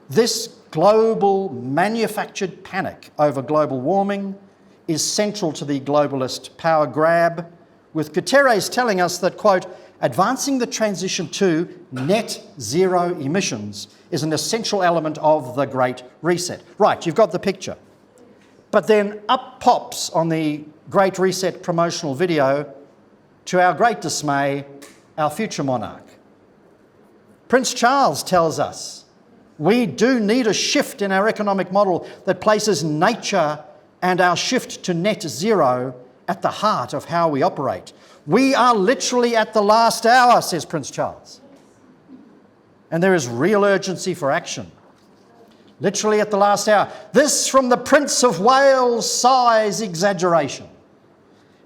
This global manufactured panic over global warming is central to the globalist power grab, with Guterres telling us that, quote, advancing the transition to net zero emissions is an essential element of the Great Reset. Right, you've got the picture. But then up pops on the Great Reset promotional video, to our great dismay, our future monarch. Prince Charles tells us we do need a shift in our economic model that places nature and our shift to net zero at the heart of how we operate. We are literally at the last hour, says Prince Charles. And there is real urgency for action. Literally at the last hour. This from the Prince of Wales' size exaggeration,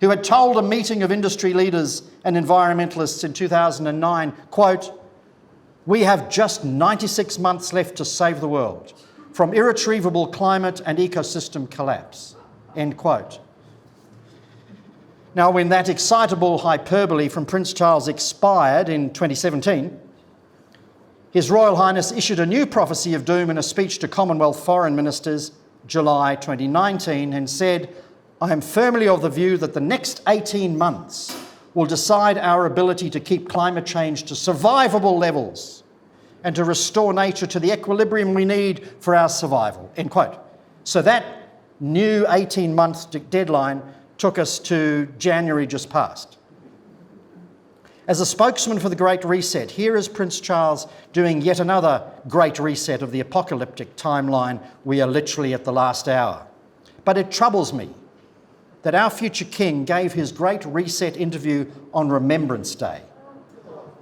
who had told a meeting of industry leaders and environmentalists in 2009, quote, we have just 96 months left to save the world from irretrievable climate and ecosystem collapse, end quote. Now, when that excitable hyperbole from Prince Charles expired in 2017, His Royal Highness issued a new prophecy of doom in a speech to Commonwealth foreign ministers, July 2019, and said, I am firmly of the view that the next 18 months will decide our ability to keep climate change to survivable levels and to restore nature to the equilibrium we need for our survival, end quote. So that new 18-month deadline took us to January just past. As a spokesman for the Great Reset, here is Prince Charles doing yet another Great Reset of the apocalyptic timeline. We are literally at the last hour. But it troubles me that our future king gave his Great Reset interview on Remembrance Day,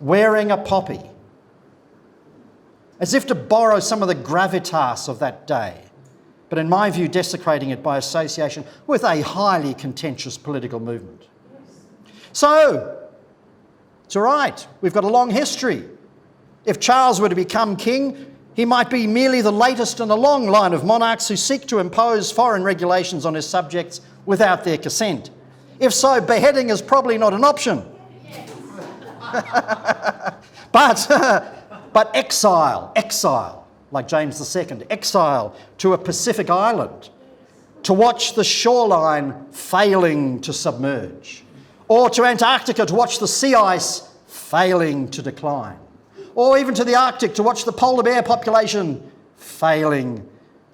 wearing a poppy, as if to borrow some of the gravitas of that day, but in my view desecrating it by association with a highly contentious political movement. So, it's all right, we've got a long history. If Charles were to become king, he might be merely the latest in a long line of monarchs who seek to impose foreign regulations on his subjects without their consent. If so, beheading is probably not an option. But exile, like James II, exile to a Pacific island to watch the shoreline failing to submerge, or to Antarctica to watch the sea ice failing to decline, or even to the Arctic to watch the polar bear population failing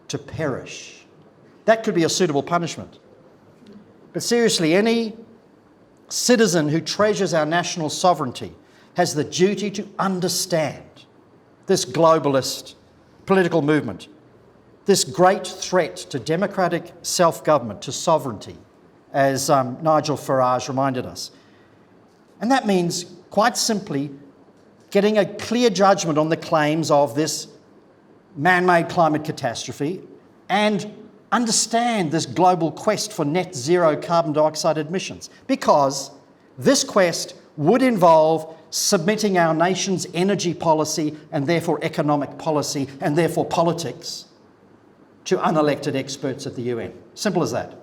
to perish. That could be a suitable punishment. But seriously, any citizen who treasures our national sovereignty has the duty to understand this globalist political movement, this great threat to democratic self-government, to sovereignty, as Nigel Farage reminded us. And that means, quite simply, getting a clear judgment on the claims of this man-made climate catastrophe and understand this global quest for net zero carbon dioxide emissions, because this quest would involve submitting our nation's energy policy and therefore economic policy and therefore politics to unelected experts at the UN. Simple as that.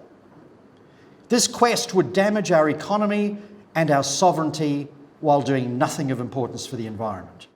This quest would damage our economy and our sovereignty while doing nothing of importance for the environment.